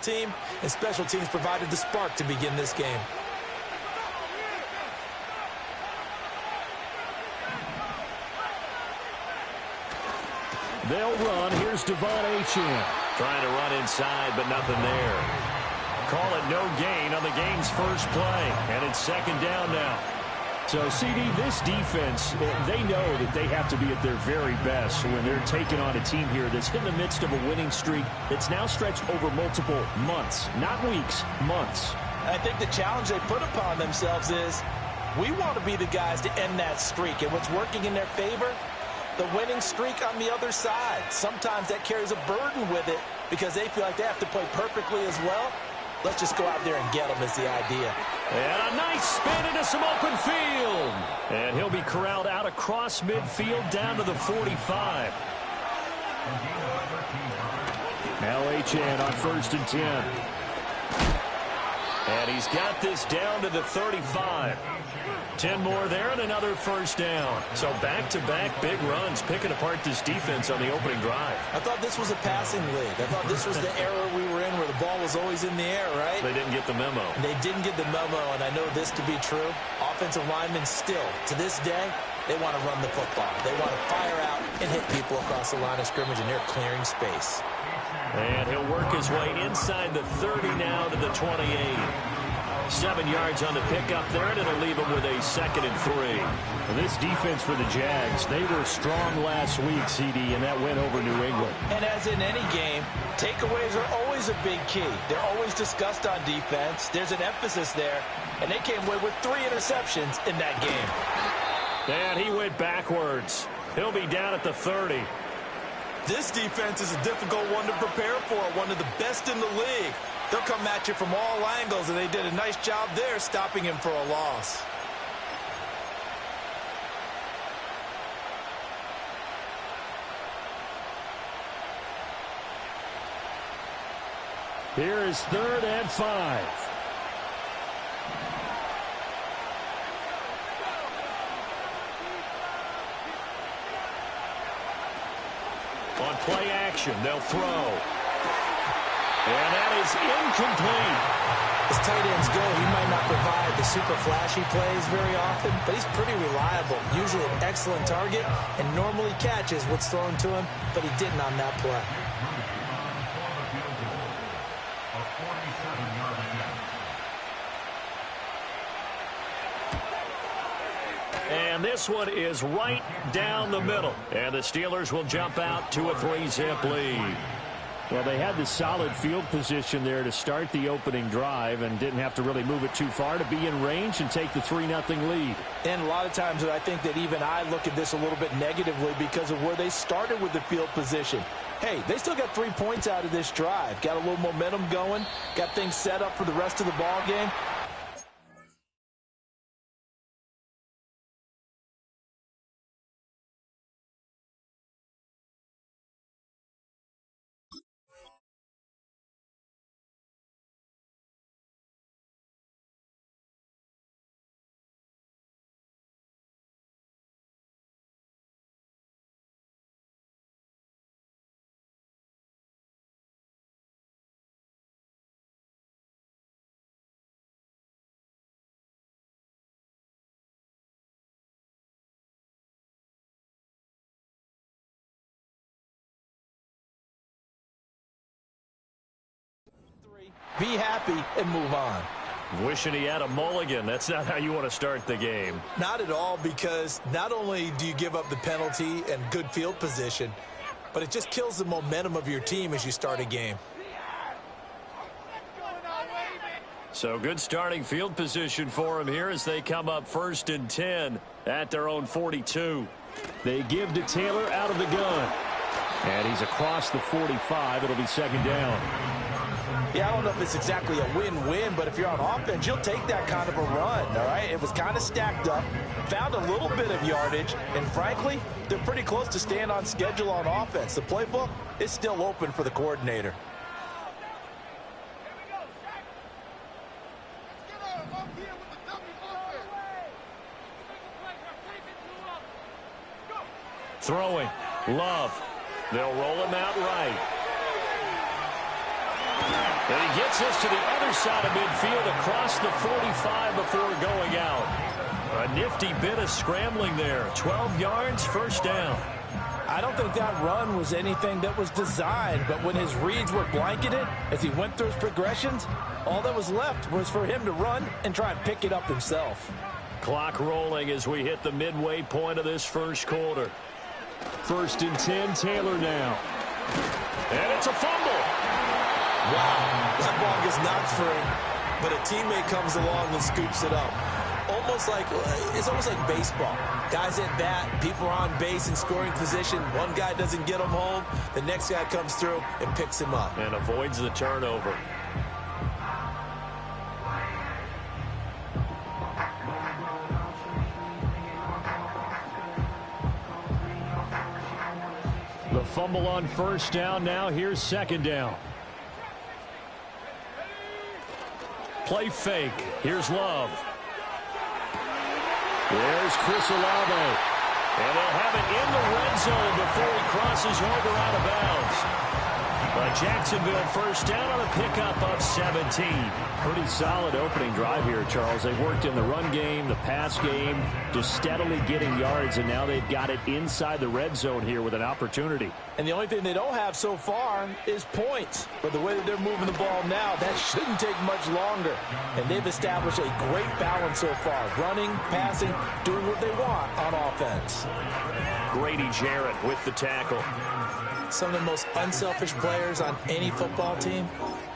team, and special teams provided the spark to begin this game. They'll run. Here's Devon Achane. Trying to run inside, but nothing there. Call it no gain on the game's first play, and it's second down now. So, CD, this defense, they know that they have to be at their very best when they're taking on a team here that's in the midst of a winning streak that's now stretched over multiple months, not weeks, months. I think the challenge they put upon themselves is we want to be the guys to end that streak, and what's working in their favor, the winning streak on the other side. Sometimes that carries a burden with it because they feel like they have to play perfectly as well. Let's just go out there and get them is the idea. And a nice spin into some open field. And he'll be corralled out across midfield down to the 45. Now Achane on 1st and 10. And he's got this down to the 35. 10 more there and another first down. So back-to-back big runs picking apart this defense on the opening drive. I thought this was a passing league. I thought this was the era we were in where the ball was always in the air, right? They didn't get the memo. They didn't get the memo, and I know this to be true. Offensive linemen still, to this day, they want to run the football. They want to fire out and hit people across the line of scrimmage, and they're clearing space. And he'll work his way inside the 30 now to the 28. 7 yards on the pickup there, and it'll leave him with a 2nd and 3. Well, this defense for the Jags, they were strong last week, CD, and that went over New England. And as in any game, takeaways are always a big key. They're always discussed on defense. There's an emphasis there, and they came away with 3 interceptions in that game. And he went backwards. He'll be down at the 30. This defense is a difficult one to prepare for, one of the best in the league. They'll come at you from all angles, and they did a nice job there stopping him for a loss. Here is 3rd and 5. On play action, they'll throw. And that is incomplete. As tight ends go, he might not provide the super flashy plays very often, but he's pretty reliable. Usually an excellent target and normally catches what's thrown to him, but he didn't on that play. And this one is right down the middle. And the Steelers will jump out to a 3-zip lead. Well, they had the solid field position there to start the opening drive and didn't have to really move it too far to be in range and take the 3-0 lead. And a lot of times I think that even I look at this a little bit negatively because of where they started with the field position. Hey, they still got 3 points out of this drive. Got a little momentum going. Got things set up for the rest of the ball game. Be happy and move on. Wishing he had a mulligan. That's not how you want to start the game. Not at all, because not only do you give up the penalty and good field position, but it just kills the momentum of your team as you start a game. So good starting field position for him here as they come up 1st and 10 at their own 42. They give to Taylor out of the gun. And he's across the 45. It'll be 2nd down. Yeah, I don't know if it's exactly a win-win, but if you're on offense, you'll take that kind of a run, all right? It was kind of stacked up, found a little bit of yardage, and frankly, they're pretty close to staying on schedule on offense. The playbook is still open for the coordinator. Throwing. Love. They'll roll him out right. And he gets this to the other side of midfield across the 45 before going out. A nifty bit of scrambling there. 12 yards, first down. I don't think that run was anything that was designed, but when his reads were blanketed as he went through his progressions, all that was left was for him to run and try and pick it up himself. Clock rolling as we hit the midway point of this first quarter. 1st and 10, Taylor now. And it's a fumble. Wow, that ball gets knocked free, but a teammate comes along and scoops it up. It's almost like baseball. Guys at bat, people are on base in scoring position. One guy doesn't get him home. The next guy comes through and picks him up. And avoids the turnover. The fumble on 1st down. Now here's 2nd down. Play fake. Here's Love. There's Chris Olave. And they'll have it in the red zone before he crosses over out of bounds. But Jacksonville first down on a pickup of 17. Pretty solid opening drive here, Charles. They worked in the run game, the pass game, just steadily getting yards, and now they've got it inside the red zone here with an opportunity. And the only thing they don't have so far is points. But the way that they're moving the ball now, that shouldn't take much longer. And they've established a great balance so far. Running, passing, doing what they want on offense. Grady Jarrett with the tackle. Some of the most unselfish players on any football team,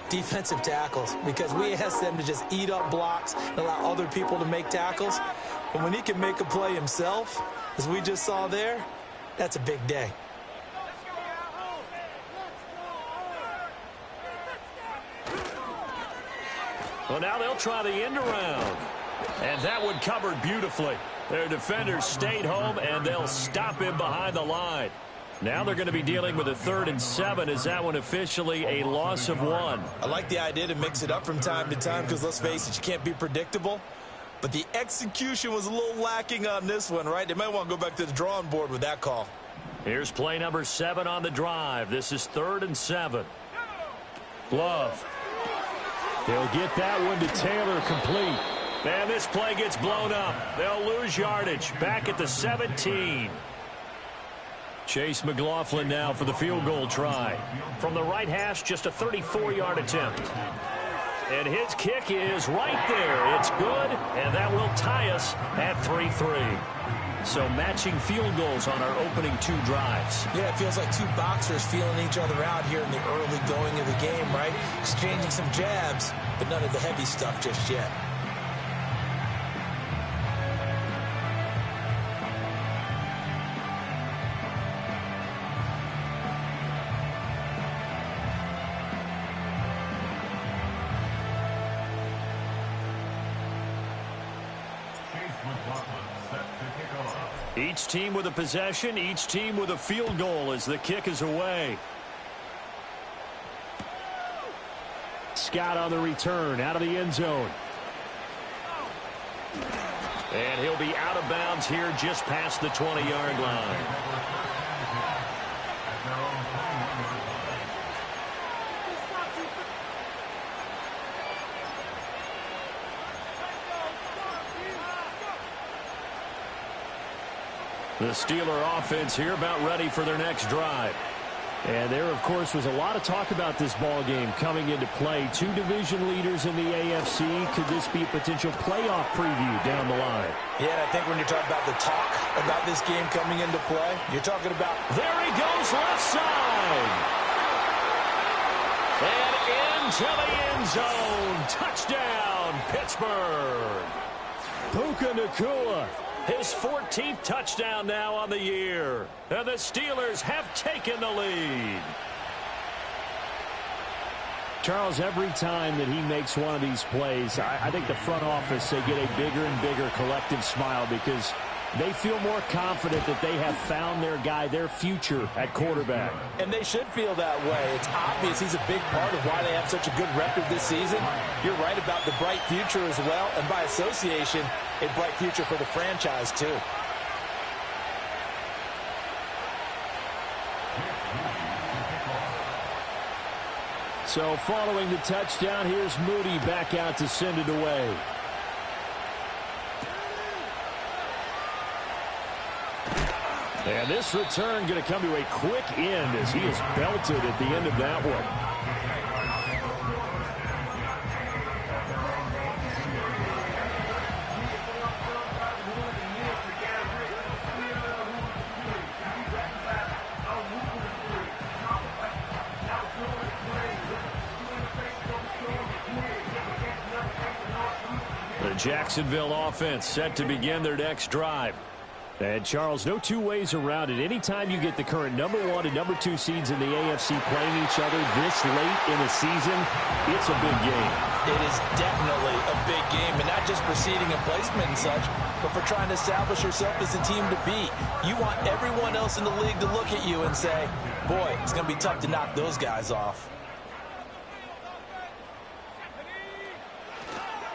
defensive tackles, because we ask them to just eat up blocks and allow other people to make tackles. And when he can make a play himself, as we just saw there, that's a big day. Well, now they'll try the end around. And that one covered beautifully. Their defenders stayed home, and they'll stop him behind the line. Now they're going to be dealing with a 3rd and 7. Is that one officially a loss of 1? I like the idea to mix it up from time to time because, let's face it, you can't be predictable. But the execution was a little lacking on this one, right? They might want to go back to the drawing board with that call. Here's play number 7 on the drive. This is 3rd and 7. Love. They'll get that one to Taylor, complete. And this play gets blown up. They'll lose yardage. Back at the 17. Chase McLaughlin now for the field goal try. From the right hash, just a 34-yard attempt. And his kick is right there. It's good, and that will tie us at 3-3. So matching field goals on our opening 2 drives. Yeah, it feels like 2 boxers feeling each other out here in the early going of the game, right? Exchanging some jabs, but none of the heavy stuff just yet. Each team with a possession, each team with a field goal as the kick is away. Scott on the return, out of the end zone. And he'll be out of bounds here just past the 20-yard line. The Steeler offense here about ready for their next drive. And there, of course, was a lot of talk about this ball game coming into play. 2 division leaders in the AFC. Could this be a potential playoff preview down the line? Yeah, and I think when you're talking about the talk about this game coming into play, you're talking about... There he goes, left side. And into the end zone. Touchdown, Pittsburgh. Puka Nacua. His 14th touchdown now on the year. And the Steelers have taken the lead. Charles, every time that he makes one of these plays, I think the front office, they get a bigger and bigger collective smile because they feel more confident that they have found their guy, their future at quarterback. And they should feel that way. It's obvious he's a big part of why they have such a good record this season. You're right about the bright future as well, and by association, a bright future for the franchise too. So following the touchdown, here's Moody back out to send it away. And this return going to come to a quick end as he is belted at the end of that one. The Jacksonville offense set to begin their next drive. And, Charles, no two ways around it. Anytime you get the current #1 and #2 seeds in the AFC playing each other this late in the season, it's a big game. It is definitely a big game, and not just for seeding and placement and such, but for trying to establish yourself as a team to beat. You want everyone else in the league to look at you and say, boy, it's going to be tough to knock those guys off.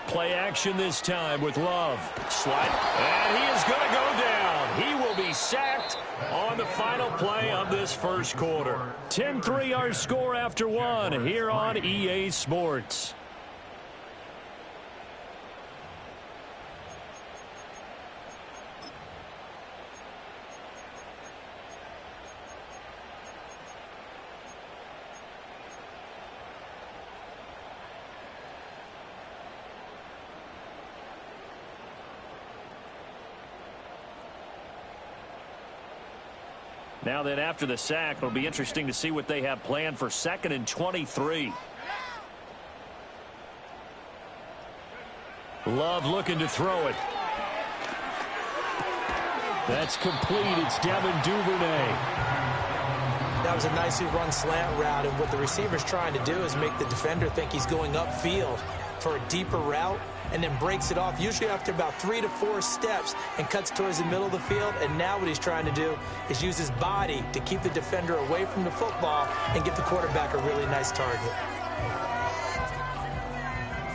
Play action this time with Love. Slide. And he is going to go down. He will be sacked on the final play of this first quarter. 10-3 our score after one here on EA Sports. Now then, after the sack, it'll be interesting to see what they have planned for 2nd and 23. Love looking to throw it. That's complete. It's Devin Duvernay. That was a nicely run slant route, and what the receiver's trying to do is make the defender think he's going upfield for a deeper route, and then breaks it off, usually after about 3 to 4 steps, and cuts towards the middle of the field. And now what he's trying to do is use his body to keep the defender away from the football and give the quarterback a really nice target.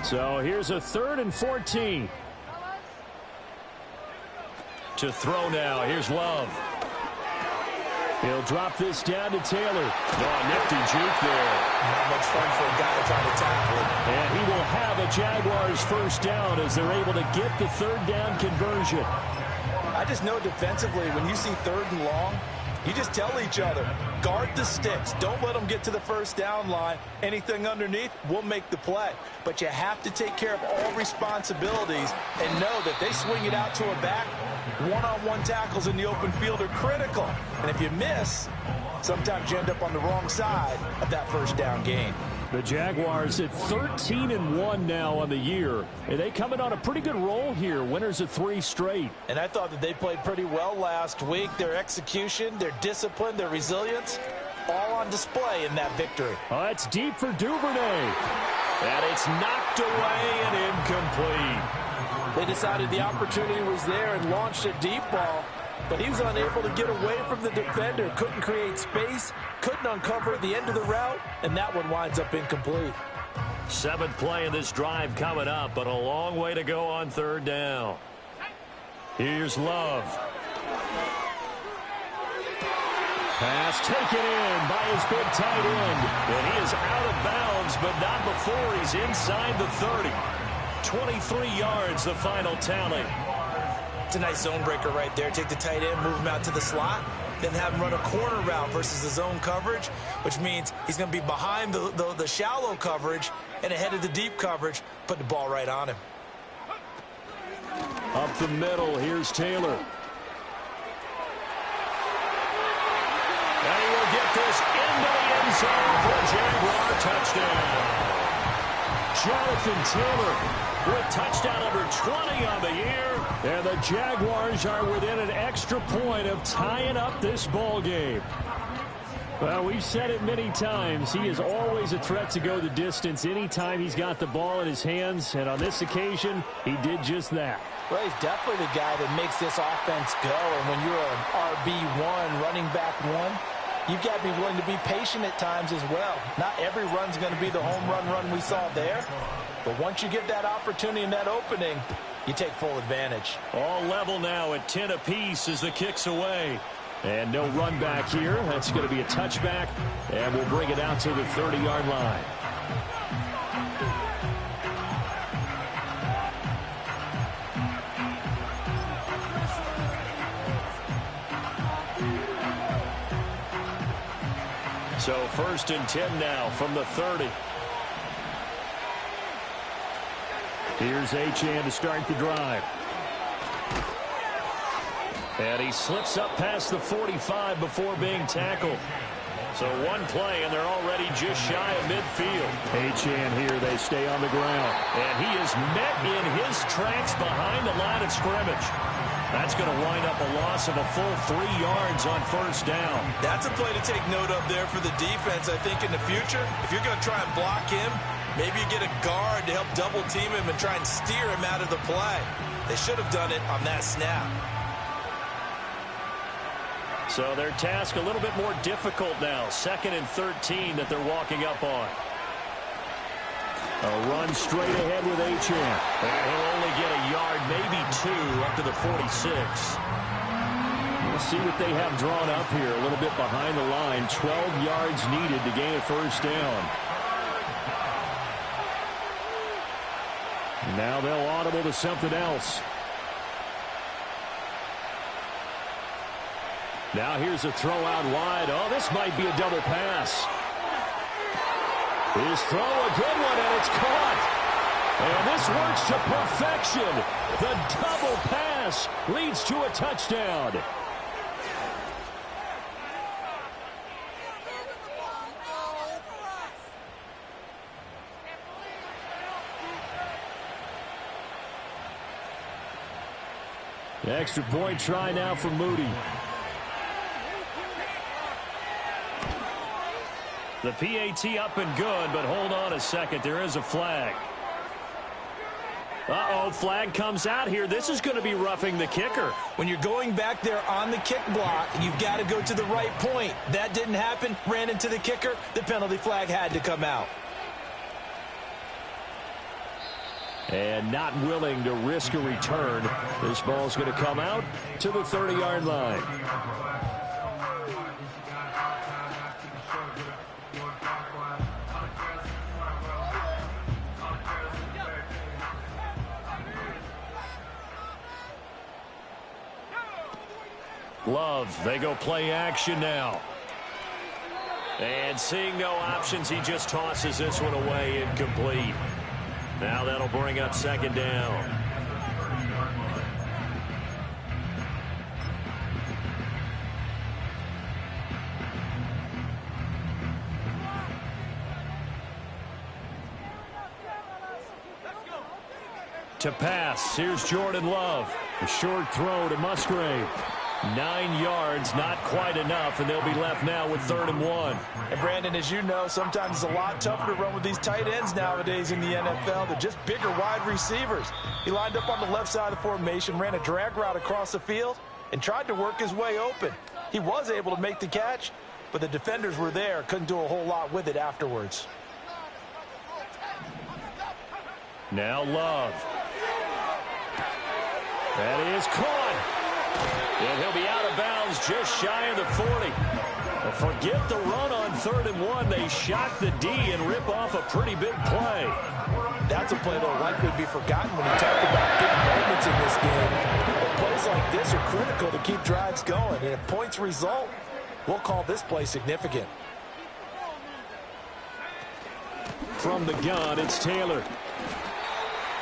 So here's a 3rd and 14. To throw now. Here's Love. He'll drop this down to Taylor. Oh, nifty juke there. Not much fun for a guy trying to tackle it. And he will have a Jaguars first down as they're able to get the 3rd down conversion. I just know defensively, when you see 3rd and long, you just tell each other, guard the sticks. Don't let them get to the first down line. Anything underneath will make the play. But you have to take care of all responsibilities and know that they swing it out to a back. One-on-one tackles in the open field are critical. And if you miss, sometimes you end up on the wrong side of that first down gain. The Jaguars at 13-1 now on the year. And they coming on a pretty good roll here. Winners of 3 straight. And I thought that they played pretty well last week. Their execution, their discipline, their resilience, all on display in that victory. Oh, it's deep for Duvernay. And it's knocked away and incomplete. They decided the opportunity was there and launched a deep ball, but he was unable to get away from the defender, couldn't create space, couldn't uncover the end of the route, and that one winds up incomplete. 7th play in this drive coming up, but a long way to go on 3rd down. Here's Love. Pass taken in by his big tight end. And he is out of bounds, but not before he's inside the 30. 23 yards, the final tally. It's a nice zone breaker right there. Take the tight end, move him out to the slot, then have him run a corner route versus the zone coverage, which means he's going to be behind the shallow coverage and ahead of the deep coverage, put the ball right on him. Up the middle, here's Taylor. And he will get this into the end zone for a Jaguar touchdown. Jonathan Taylor with touchdown number 20 on the year. And the Jaguars are within an extra point of tying up this ball game. Well, we've said it many times. He is always a threat to go the distance anytime he's got the ball in his hands. And on this occasion, he did just that. Well, he's definitely the guy that makes this offense go. And when you're an RB1, running back 1, you've got to be willing to be patient at times as well. Not every run's going to be the home run we saw there. But once you get that opportunity and that opening, you take full advantage. All level now at 10 apiece as the kick's away. And no run back here. That's going to be a touchback. And we'll bring it out to the 30-yard line. So 1st and 10 now from the 30. Here's Achane to start the drive. And he slips up past the 45 before being tackled. So one play, and they're already just shy of midfield. Achane here, they stay on the ground. And he is met in his tracks behind the line of scrimmage. That's going to wind up a loss of a full 3 yards on 1st down. That's a play to take note of there for the defense. I think in the future, if you're going to try and block him, maybe you get a guard to help double team him and try and steer him out of the play. They should have done it on that snap. So their task a little bit more difficult now. 2nd and 13 that they're walking up on. A run straight ahead with Achane. And he'll only get a yard, maybe 2, up to the 46. We'll see what they have drawn up here. A little bit behind the line. 12 yards needed to gain a 1st down. Now they'll audible to something else. Now here's a throw out wide. Oh, this might be a double pass. His throw, a good one, and it's caught. And this works to perfection. The double pass leads to a touchdown. The extra point try now for Moody. The PAT up and good, but hold on a second. There is a flag. Uh-oh, flag comes out here. This is going to be roughing the kicker. When you're going back there on the kick block, you've got to go to the right point. That didn't happen. Ran into the kicker. The penalty flag had to come out. And not willing to risk a return. This ball's going to come out to the 30-yard line. Love, they go play action now. And seeing no options, he just tosses this one away, incomplete. Now that'll bring up 2nd down. To pass, here's Jordan Love. A short throw to Musgrave. 9 yards, not quite enough, and they'll be left now with 3rd and 1. And Brandon, as you know, sometimes it's a lot tougher to run with these tight ends nowadays in the NFL. They're just bigger wide receivers. He lined up on the left side of the formation, ran a drag route across the field, and tried to work his way open. He was able to make the catch, but the defenders were there, couldn't do a whole lot with it afterwards. Now Love. That is caught. And he'll be out of bounds just shy of the 40. Well, forget the run on 3rd and 1. They shock the D and rip off a pretty big play. That's a play that will likely be forgotten when you talk about big moments in this game. But plays like this are critical to keep drives going. And if points result, we'll call this play significant. From the gun, it's Taylor.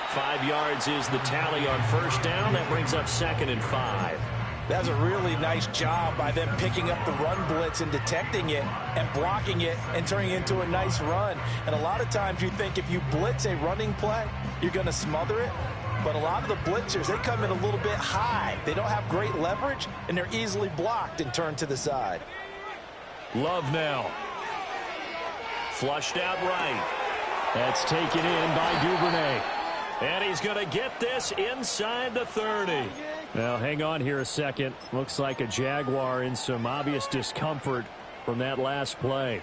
5 yards is the tally on 1st down. That brings up 2nd and 5. That's a really nice job by them picking up the run blitz and detecting it and blocking it and turning it into a nice run. And a lot of times you think if you blitz a running play, you're going to smother it. But a lot of the blitzers, they come in a little bit high. They don't have great leverage, and they're easily blocked and turned to the side. Love now. Flushed out right. That's taken in by Duvernay. And he's going to get this inside the 30. Now, hang on here a second. Looks like a Jaguar in some obvious discomfort from that last play.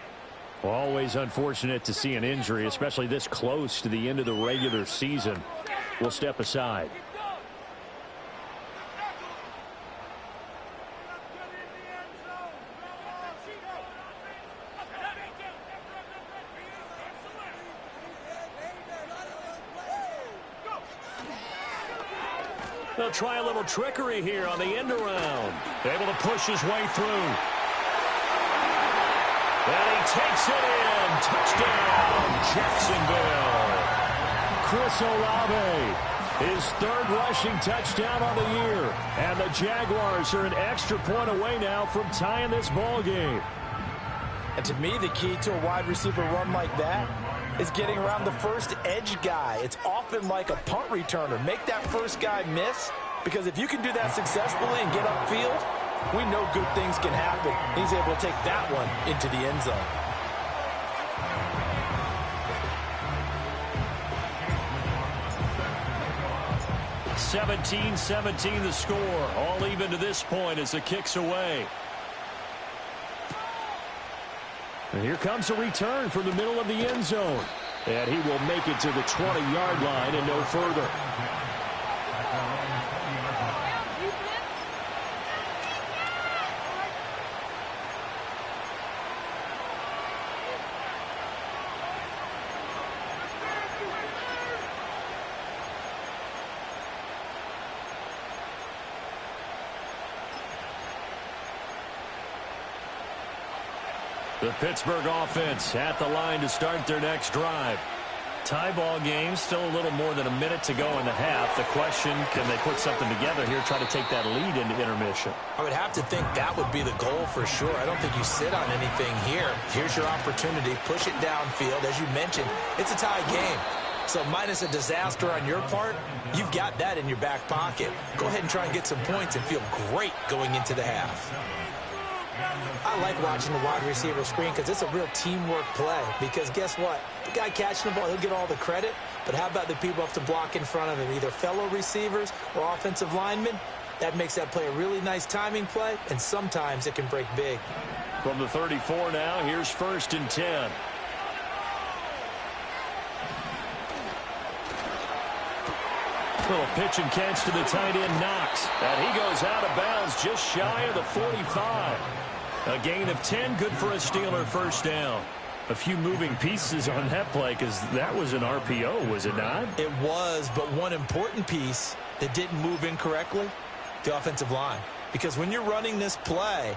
Always unfortunate to see an injury, especially this close to the end of the regular season. We'll step aside. They'll try a little trickery here on the end around. Able to push his way through. And he takes it in. Touchdown, Jacksonville. Chris Olave, his third rushing touchdown on the year. And the Jaguars are an extra point away now from tying this ball game. And to me, the key to a wide receiver run like that is getting around the first edge guy. It's often like a punt returner. Make that first guy miss, because if you can do that successfully and get upfield, we know good things can happen. He's able to take that one into the end zone. (17-17) the score. All even to this point as the kick's away. And here comes a return from the middle of the end zone. And he will make it to the 20-yard line and no further. The Pittsburgh offense at the line to start their next drive. Tie ball game, still a little more than a minute to go in the half. The question, can they put something together here, try to take that lead into intermission? I would have to think that would be the goal for sure. I don't think you sit on anything here. Here's your opportunity. Push it downfield. As you mentioned, it's a tie game. So minus a disaster on your part, you've got that in your back pocket. Go ahead and try and get some points and feel great going into the half. I like watching the wide receiver screen because it's a real teamwork play. Because guess what? The guy catching the ball, he'll get all the credit. But how about the people have to block in front of him, either fellow receivers or offensive linemen? That makes that play a really nice timing play, and sometimes it can break big. From the 34 now, here's 1st and 10. Little pitch and catch to the tight end, Knox. And he goes out of bounds just shy of the 45. A gain of 10, good for a Steeler first down. A few moving pieces on that play because that was an RPO, was it not? It was, but one important piece that didn't move incorrectly, the offensive line. Because when you're running this play,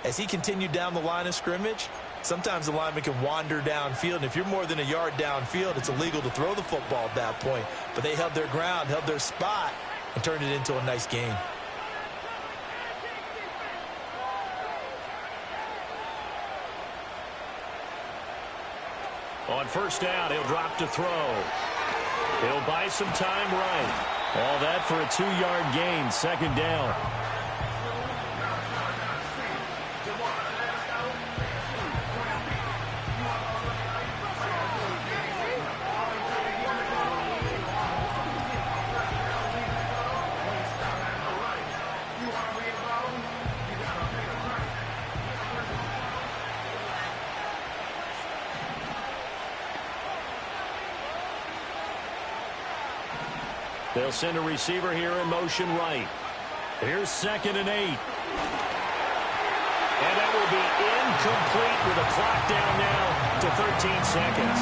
as he continued down the line of scrimmage, sometimes the lineman can wander downfield. And if you're more than a yard downfield, it's illegal to throw the football at that point. But they held their ground, held their spot, and turned it into a nice gain. On first down, he'll drop to throw. He'll buy some time right. All that for a 2-yard gain, 2nd down. They'll send a receiver here in motion right. Here's 2nd and 8. And that will be incomplete with a clock down now to 13 seconds.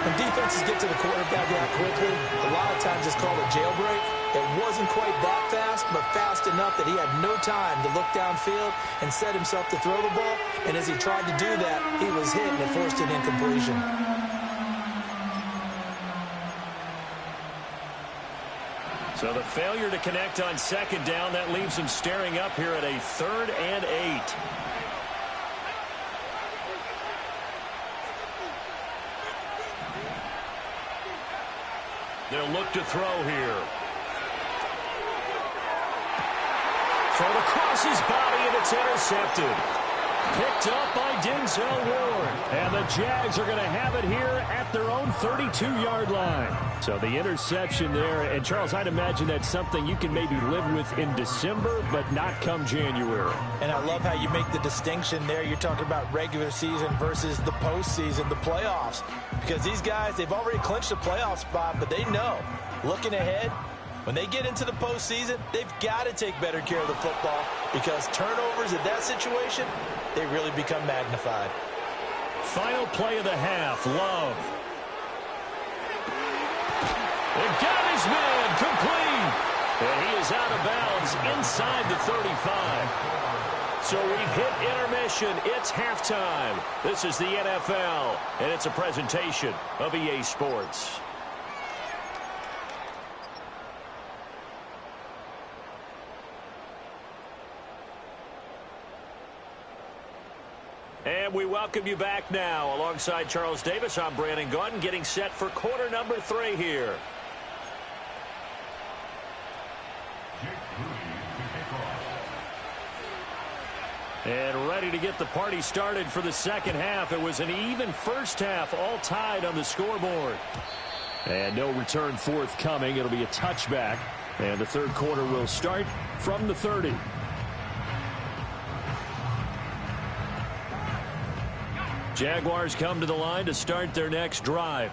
When defenses get to the quarterback that quickly, a lot of times it's called a jailbreak. It wasn't quite that fast, but fast enough that he had no time to look downfield and set himself to throw the ball. And as he tried to do that, he was hit and it forced an incompletion. So the failure to connect on 2nd down, that leaves him staring up here at a 3rd and 8. They'll look to throw here. Throw across his body, and it's intercepted. Picked up by Denzel Ward. And the Jags are going to have it here at their own 32-yard line. So the interception there. And, Charles, I'd imagine that's something you can maybe live with in December, but not come January. And I love how you make the distinction there. You're talking about regular season versus the postseason, the playoffs. Because these guys, they've already clinched a playoff spot, but they know, looking ahead, when they get into the postseason, they've got to take better care of the football because turnovers in that situation, they really become magnified. Final play of the half, Love. They got his man complete. And he is out of bounds inside the 35. So we've hit intermission. It's halftime. This is the NFL, and it's a presentation of EA Sports. And we welcome you back now. Alongside Charles Davis, I'm Brandon Gaudin, getting set for quarter number 3 here. And ready to get the party started for the second half. It was an even first half, all tied on the scoreboard. And no return forthcoming. It'll be a touchback. And the third quarter will start from the 30. Jaguars come to the line to start their next drive.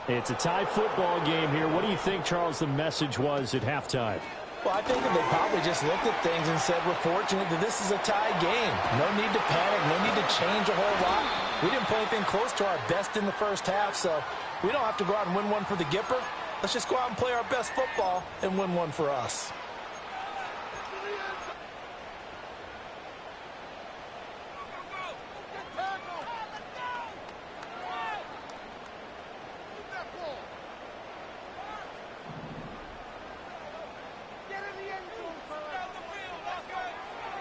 It's a tie football game here. What do you think, Charles, the message was at halftime? Well, I think that they probably just looked at things and said, we're fortunate that this is a tie game. No need to panic, no need to change a whole lot. We didn't play anything close to our best in the first half, so we don't have to go out and win one for the Gipper. Let's just go out and play our best football and win one for us.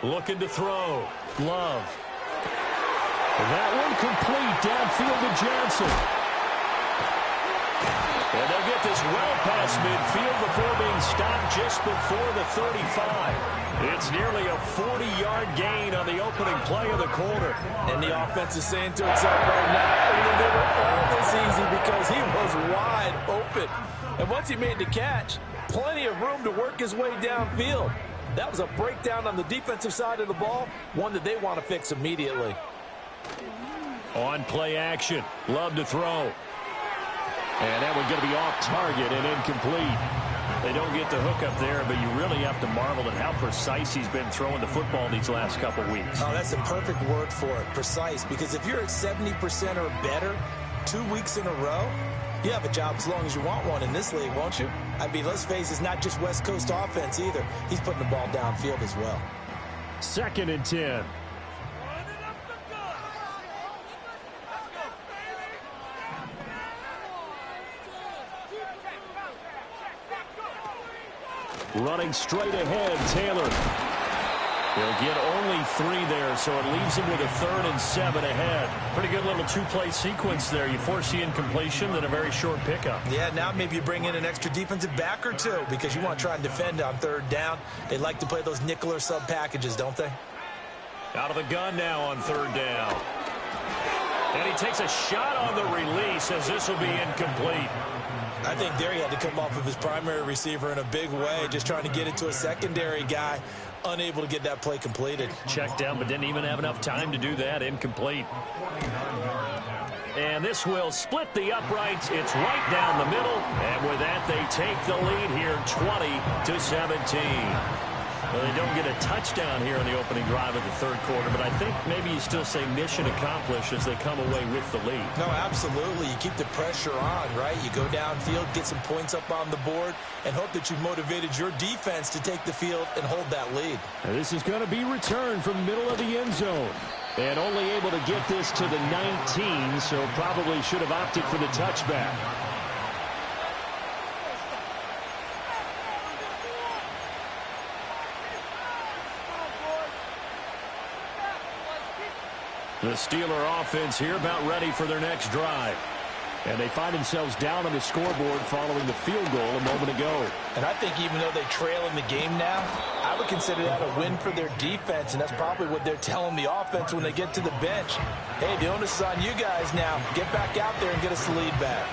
Looking to throw. Love. That one complete downfield to Johnson. And they'll get this well past midfield before being stopped just before the 35. It's nearly a 40-yard gain on the opening play of the quarter. And the offense is saying to itself right now, they were all this easy because he was wide open. And once he made the catch, plenty of room to work his way downfield. That was a breakdown on the defensive side of the ball, one that they want to fix immediately. On play action, Love to throw. And that one's going to be off target and incomplete. They don't get the hook up there, but you really have to marvel at how precise he's been throwing the football these last couple weeks. Oh, that's a perfect word for it, precise, because if you're at 70% or better 2 weeks in a row, you have a job as long as you want one in this league, won't you? I mean, let's face it, it's not just West Coast offense either. He's putting the ball downfield as well. 2nd and 10. Running straight ahead, Taylor. They'll get only 3 there, so it leaves them with a 3rd and 7 ahead. Pretty good little 2-play sequence there. You force the incompletion, then a very short pickup. Yeah, now maybe you bring in an extra defensive back or 2 because you want to try and defend on 3rd down. They like to play those nickel or sub packages, don't they? Out of the gun now on 3rd down. And he takes a shot on the release as this will be incomplete. I think there he had to come off of his primary receiver in a big way, just trying to get it to a secondary guy. Unable to get that play completed. Checked down, but didn't even have enough time to do that. Incomplete. And this will split the uprights. It's right down the middle. And with that, they take the lead here, 20-17. Well, they don't get a touchdown here in the opening drive of the 3rd quarter, but I think maybe you still say mission accomplished as they come away with the lead. No, absolutely. You keep the pressure on, right? You go downfield, get some points up on the board, and hope that you've motivated your defense to take the field and hold that lead. And this is going to be returned from the middle of the end zone. And only able to get this to the 19, so probably should have opted for the touchback. The Steeler offense here about ready for their next drive. And they find themselves down on the scoreboard following the field goal a moment ago. And I think even though they trail in the game now, I would consider that a win for their defense, and that's probably what they're telling the offense when they get to the bench. Hey, the onus is on you guys now. Get back out there and get us the lead back.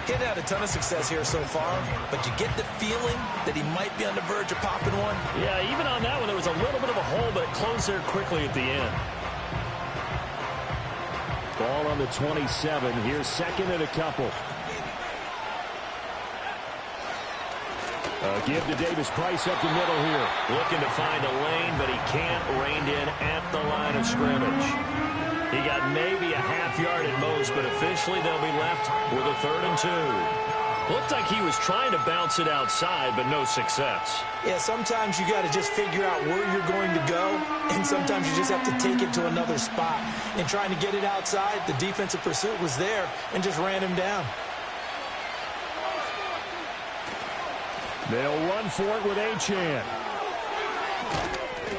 He hadn't had a ton of success here so far, but you get the feeling that he might be on the verge of popping one. Yeah, even on that one, there was a little bit of a hole, but it closed there quickly at the end. Ball on the 27. Here's 2nd and a couple. Give to Davis Price up the middle here. Looking to find a lane, but he can't. Reined in at the line of scrimmage. He got maybe a half yard at most, but officially they'll be left with a 3rd and 2. Looked like he was trying to bounce it outside, but no success. Yeah, sometimes you got to just figure out where you're going to go, and sometimes you just have to take it to another spot. And trying to get it outside, the defensive pursuit was there and just ran him down. They'll run for it with Achane.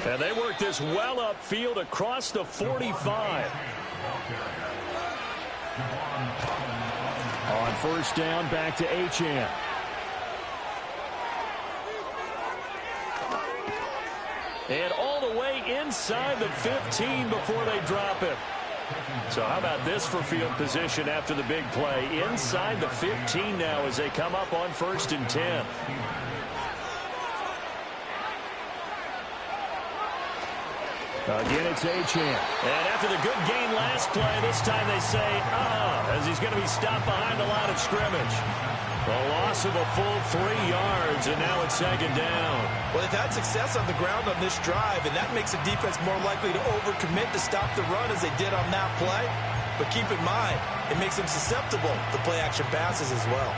And they work this well upfield across the 45. On first down, back to Achane. And all the way inside the 15 before they drop him. So how about this for field position after the big play? Inside the 15 now as they come up on 1st and 10. Again, it's Achane. And after the good gain last play, this time they say, as he's going to be stopped behind the line of scrimmage. A loss of a full 3 yards, and now it's 2nd down. Well, they've had success on the ground on this drive, and that makes the defense more likely to overcommit to stop the run as they did on that play. But keep in mind, it makes them susceptible to play-action passes as well.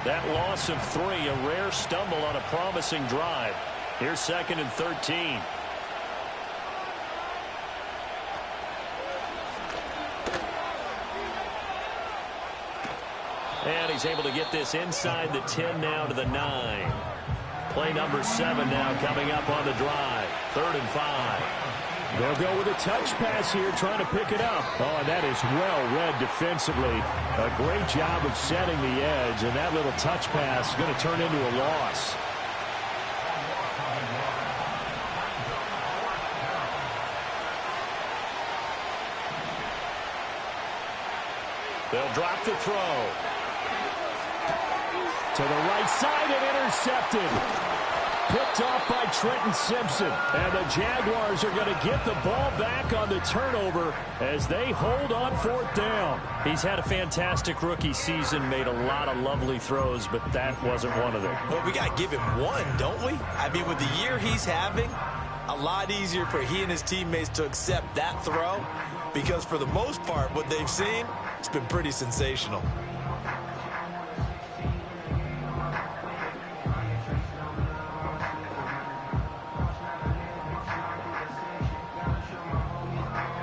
That loss of 3, a rare stumble on a promising drive. Here's 2nd and 13. And he's able to get this inside the 10 now to the 9. Play number 7 now coming up on the drive. 3rd and 5. They'll go with a touch pass here, trying to pick it up. Oh, and that is well read defensively. A great job of setting the edge, and that little touch pass is going to turn into a loss. They'll drop the throw. To the right side and intercepted. Picked off by Trenton Simpson. And the Jaguars are going to get the ball back on the turnover as they hold on 4th down. He's had a fantastic rookie season, made a lot of lovely throws, but that wasn't one of them. Well, we got to give him one, don't we? I mean, with the year he's having, a lot easier for he and his teammates to accept that throw because for the most part, what they've seen, it's been pretty sensational.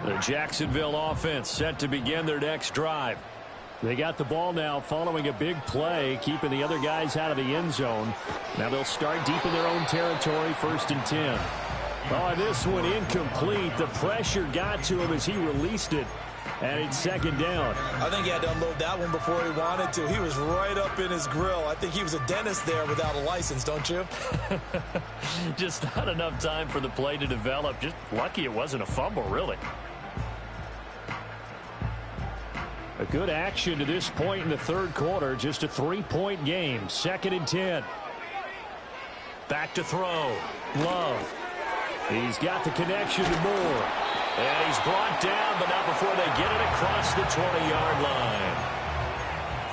The Jacksonville offense set to begin their next drive. They got the ball now following a big play, keeping the other guys out of the end zone. Now they'll start deep in their own territory, 1st and 10. Oh, this one incomplete. The pressure got to him as he released it, and it's 2nd down. I think he had to unload that one before he wanted to. He was right up in his grill. I think he was a dentist there without a license, don't you? Just not enough time for the play to develop. Just lucky it wasn't a fumble, really. A good action to this point in the 3rd quarter. Just a 3-point game. 2nd and 10. Back to throw. Love. He's got the connection to Moore. And he's brought down, but not before they get it across the 20-yard line.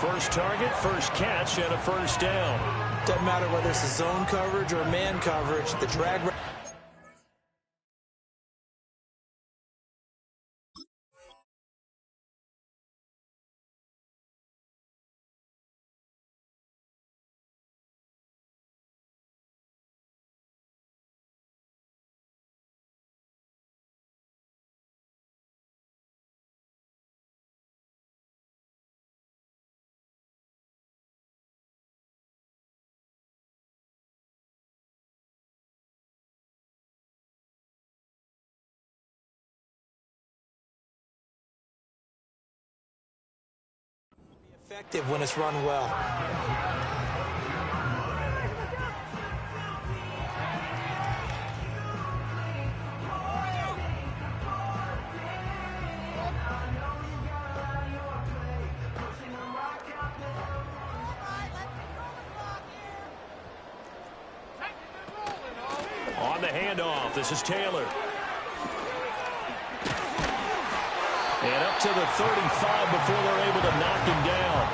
First target, first catch, and a 1st down. Doesn't matter whether it's a zone coverage or man coverage. The drag. Effective when it's run well. On the handoff, this is Taylor. And up to the 35 before they're able to knock him down.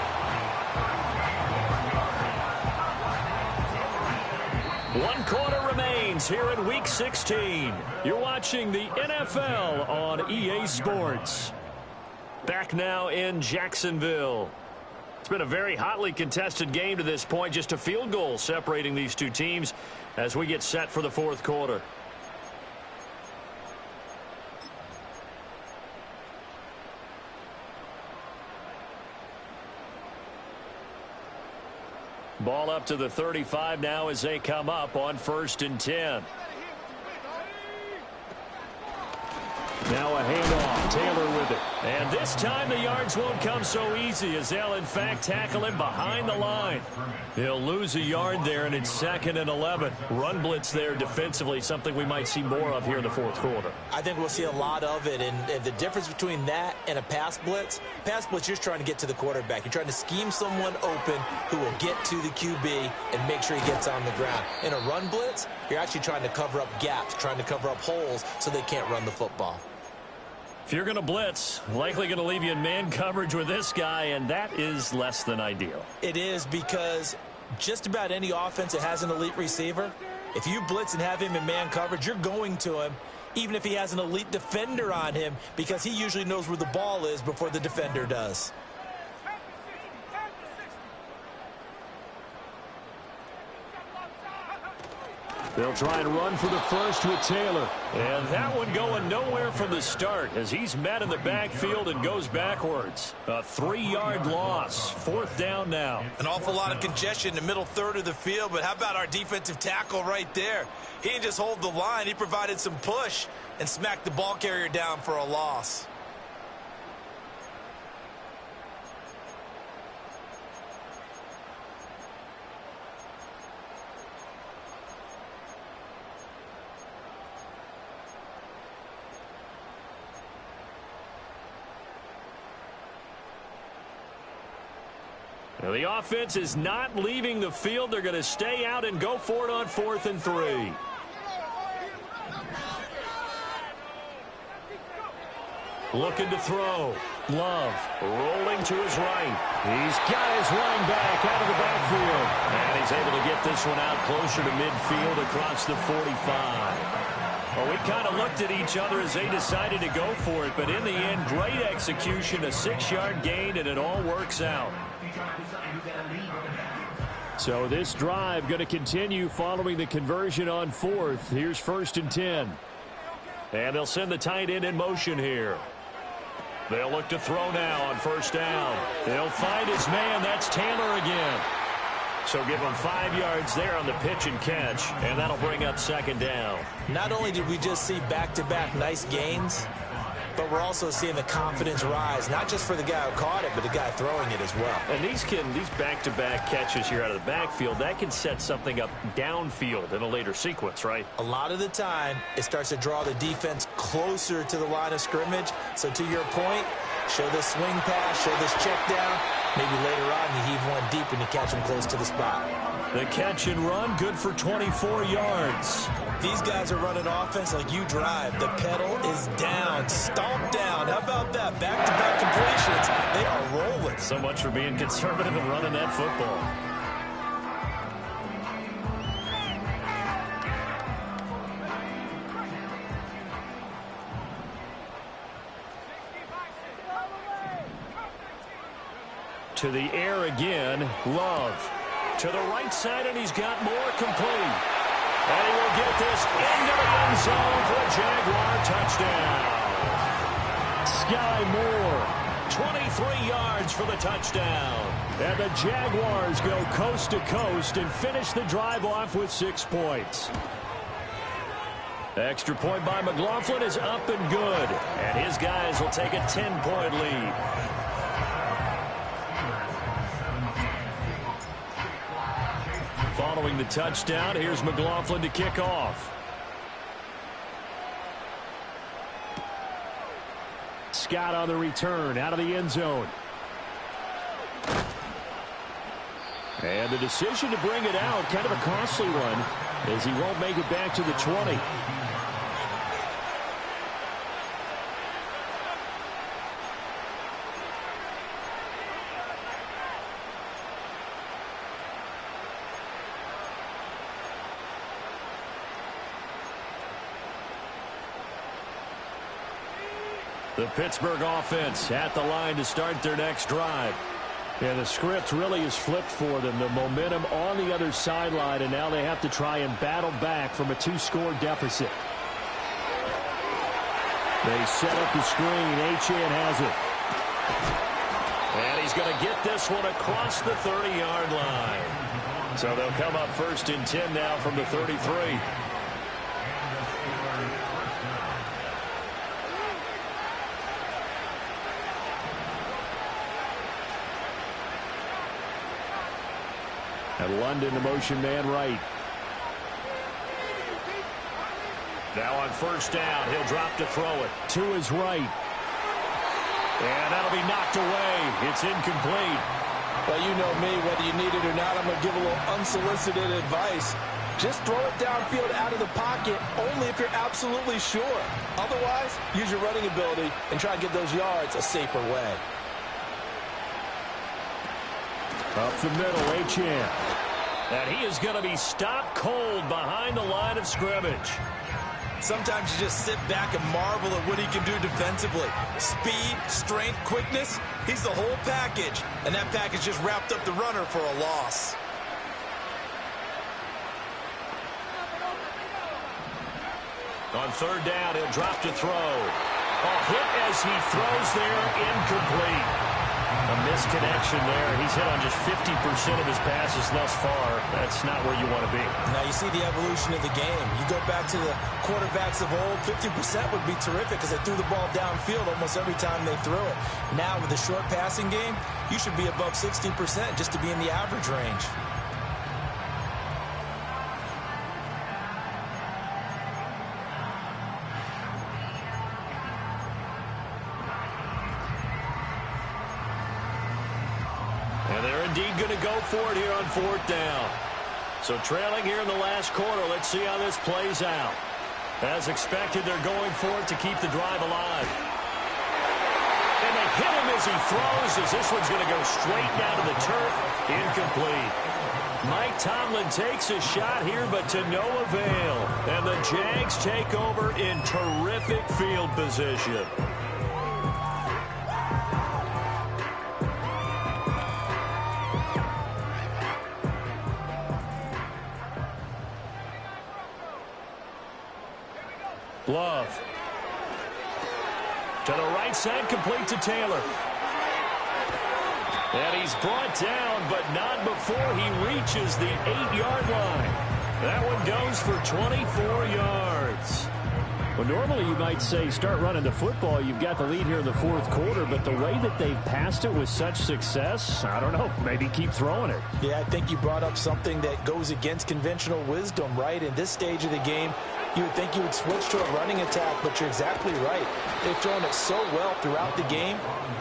One quarter remains here in Week 16. You're watching the NFL on EA Sports. back now in Jacksonville. It's been a very hotly contested game to this point. Just a field goal separating these two teams as we get set for the fourth quarter. Ball up to the 35 now as they come up on 1st and 10. Now a handoff. Taylor with it. And this time the yards won't come so easy as they'll, in fact, tackle him behind the line. They'll lose a yard there, and it's 2nd and 11. Run blitz there defensively, something we might see more of here in the fourth quarter. I think we'll see a lot of it, and the difference between that and a pass blitz, you're just trying to get to the quarterback. You're trying to scheme someone open who will get to the QB and make sure he gets on the ground. In a run blitz, you're actually trying to cover up gaps, trying to cover up holes so they can't run the football. If you're going to blitz, likely going to leave you in man coverage with this guy, and that is less than ideal. It is, because just about any offense that has an elite receiver, if you blitz and have him in man coverage, you're going to him, even if he has an elite defender on him, because he usually knows where the ball is before the defender does. They'll try and run for the first with Taylor. And that one going nowhere from the start as he's met in the backfield and goes backwards. A 3-yard loss. 4th down now. An awful lot of congestion in the middle third of the field, but how about our defensive tackle right there? He didn't just hold the line. He provided some push and smacked the ball carrier down for a loss. Now the offense is not leaving the field. They're going to stay out and go for it on 4th and 3. Looking to throw. Love rolling to his right. He's got his running back out of the backfield. And he's able to get this one out closer to midfield across the 45. Well, we kind of looked at each other as they decided to go for it. But in the end, great execution, a 6-yard gain, and it all works out. So this drive going to continue following the conversion on 4th. Here's 1st and 10. And they'll send the tight end in motion here. They'll look to throw now on 1st down. They'll find his man. That's Taylor again. So give him 5 yards there on the pitch and catch, and that'll bring up 2nd down. Not only did we just see back-to-back nice gains, but we're also seeing the confidence rise, not just for the guy who caught it, but the guy throwing it as well. And these back-to-back catches here out of the backfield, that can set something up downfield in a later sequence, right? A lot of the time, it starts to draw the defense closer to the line of scrimmage. So to your point, show this swing pass, show this check down. Maybe later on you heave one deep and you catch him close to the spot. The catch and run, good for 24 yards. These guys are running offense like you drive. The pedal is down, stomp down. How about that? Back-to-back completions. They are rolling. So much for being conservative and running that football. To the air again, Love. To the right side, and he's got more complete. And he will get this into the end zone for a Jaguar touchdown. Sky Moore, 23 yards for the touchdown. And the Jaguars go coast to coast and finish the drive off with 6 points. Extra point by McLaughlin is up and good. And his guys will take a 10-point lead. Following the touchdown, here's McLaughlin to kick off. Scott on the return, out of the end zone. And the decision to bring it out, kind of a costly one, as he won't make it back to the 20. The Pittsburgh offense at the line to start their next drive. Yeah, the script really is flipped for them. The momentum on the other sideline, and now they have to try and battle back from a 2-score deficit. They set up the screen. Achane has it. And he's going to get this one across the 30-yard line. So they'll come up 1st and 10 now from the 33. And London, the motion man right. Now on 1st down, he'll drop to throw it. To his right. And that'll be knocked away. It's incomplete. Well, you know me, whether you need it or not, I'm going to give a little unsolicited advice. Just throw it downfield out of the pocket, only if you're absolutely sure. Otherwise, use your running ability and try and get those yards a safer way. Up the middle, Achane. And he is going to be stopped cold behind the line of scrimmage. Sometimes you just sit back and marvel at what he can do defensively. Speed, strength, quickness, he's the whole package. And that package just wrapped up the runner for a loss. On 3rd down, he'll drop to throw. A hit as he throws there, incomplete. A misconnection there. He's hit on just 50% of his passes thus far. That's not where you want to be. Now you see the evolution of the game. You go back to the quarterbacks of old, 50% would be terrific because they threw the ball downfield almost every time they threw it. Now with the short passing game, you should be above 60% just to be in the average range. Going to go for it here on 4th down. So trailing here in the last quarter. Let's see how this plays out. As expected, they're going for it to keep the drive alive. And they hit him as he throws, as this one's going to go straight down to the turf. Incomplete. Mike Tomlin takes a shot here, but to no avail. And the Jags take over in terrific field position. Love. To the right side, complete to Taylor. And he's brought down, but not before he reaches the 8-yard line. That one goes for 24 yards. Well, normally you might say start running the football. You've got the lead here in the 4th quarter, but the way that they've passed it with such success, I don't know, maybe keep throwing it. Yeah, I think you brought up something that goes against conventional wisdom, right? In this stage of the game, you would think you would switch to a running attack, but you're exactly right. They've thrown it so well throughout the game,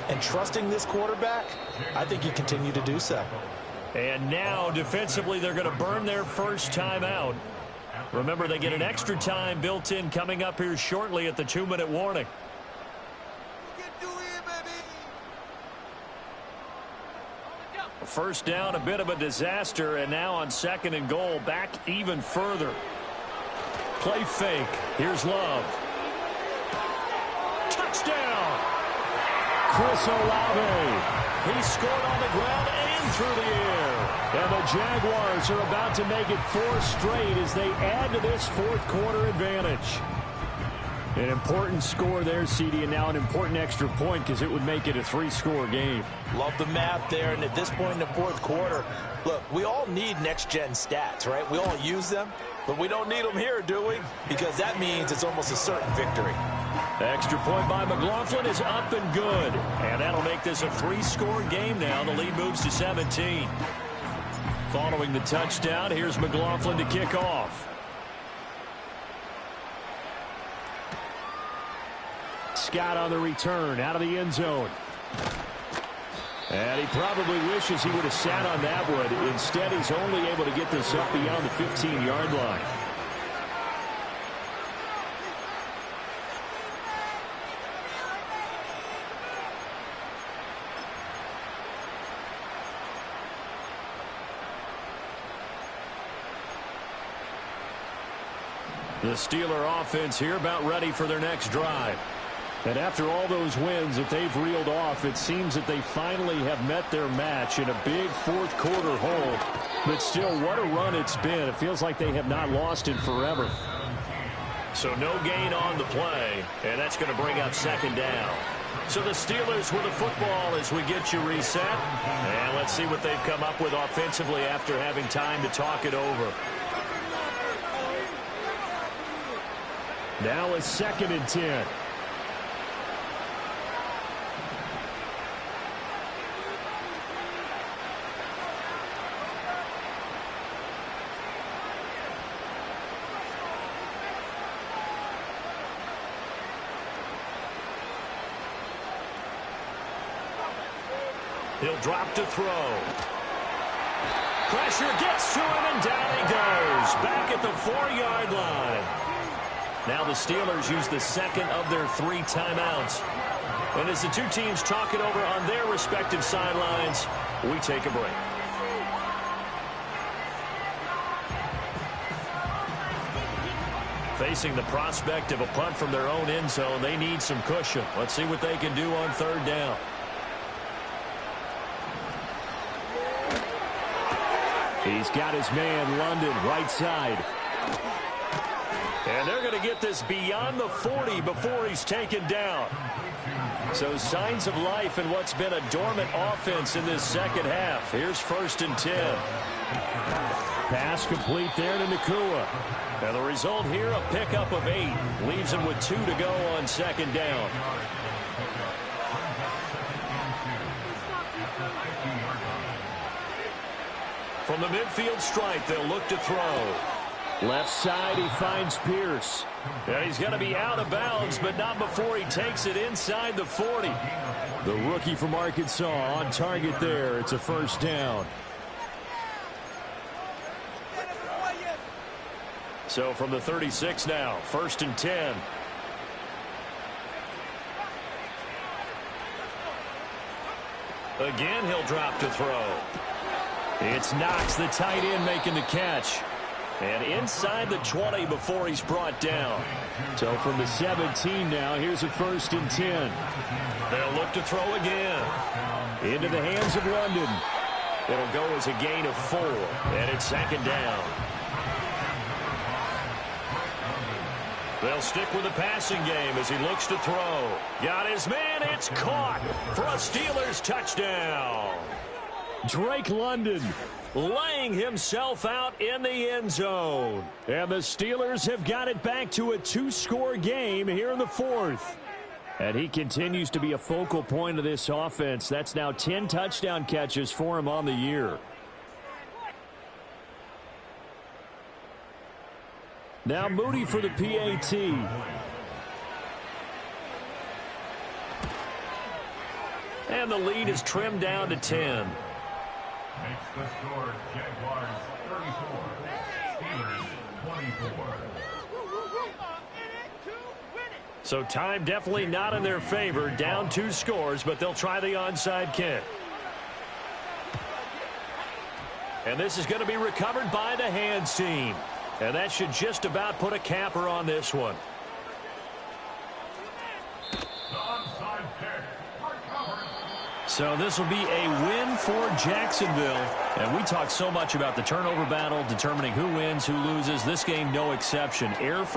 and trusting this quarterback, I think you continue to do so. And now, defensively, they're going to burn their first time out. Remember, they get an extra time built in coming up here shortly at the 2-minute warning. First down, a bit of a disaster, and now on 2nd and goal, back even further. Play fake. Here's Love. Touchdown! Chris Olave. He scored on the ground and through the air. And the Jaguars are about to make it 4 straight as they add to this 4th quarter advantage. An important score there, CD, and now an important extra point because it would make it a 3-score game. Love the math there, and at this point in the 4th quarter, look, we all need next-gen stats, right? We all use them, but we don't need them here, do we? Because that means it's almost a certain victory. Extra point by McLaughlin is up and good. And that'll make this a 3-score game now. The lead moves to 17. Following the touchdown, here's McLaughlin to kick off. Scott on the return, out of the end zone. And he probably wishes he would have sat on that one. Instead, he's only able to get this up beyond the 15-yard line. The Steeler offense here about ready for their next drive. And after all those wins that they've reeled off, it seems that they finally have met their match in a big fourth quarter hold. But still, what a run it's been. It feels like they have not lost in forever. So no gain on the play, and that's going to bring up second down. So the Steelers with the football as we get you reset. And let's see what they've come up with offensively after having time to talk it over. Now a 2nd and 10. He'll drop to throw. Pressure gets to him, and down he goes. Back at the 4-yard line. Now the Steelers use the second of their 3 timeouts. And as the two teams talk it over on their respective sidelines, we take a break. Facing the prospect of a punt from their own end zone, they need some cushion. Let's see what they can do on 3rd down. He's got his man, London, right side. And they're going to get this beyond the 40 before he's taken down. So signs of life in what's been a dormant offense in this second half. Here's 1st and 10. Pass complete there to Nacua. And the result here, a pickup of 8. Leaves him with 2 to go on 2nd down. From the midfield stripe, they'll look to throw. Left side, he finds Pierce. And he's going to be out of bounds, but not before he takes it inside the 40. The rookie from Arkansas on target there. It's a 1st down. So from the 36 now, 1st and 10. Again, he'll drop to throw. It's Knox, the tight end, making the catch. And inside the 20 before he's brought down. So from the 17 now, here's a 1st and 10. They'll look to throw again. Into the hands of London. It'll go as a gain of 4. And it's 2nd down. They'll stick with the passing game as he looks to throw. Got his man. It's caught for a Steelers touchdown. Drake London laying himself out in the end zone. And the Steelers have got it back to a 2-score game here in the 4th. And he continues to be a focal point of this offense. That's now 10 touchdown catches for him on the year. Now Moody for the PAT. And the lead is trimmed down to 10. Makes the score Jaguars 34, Steelers 24. So time definitely not in their favor. Down 2 scores, but they'll try the onside kick. And this is going to be recovered by the hands team. And that should just about put a capper on this one. So this will be a win for Jacksonville. And we talked so much about the turnover battle, determining who wins, who loses. This game, no exception. Air for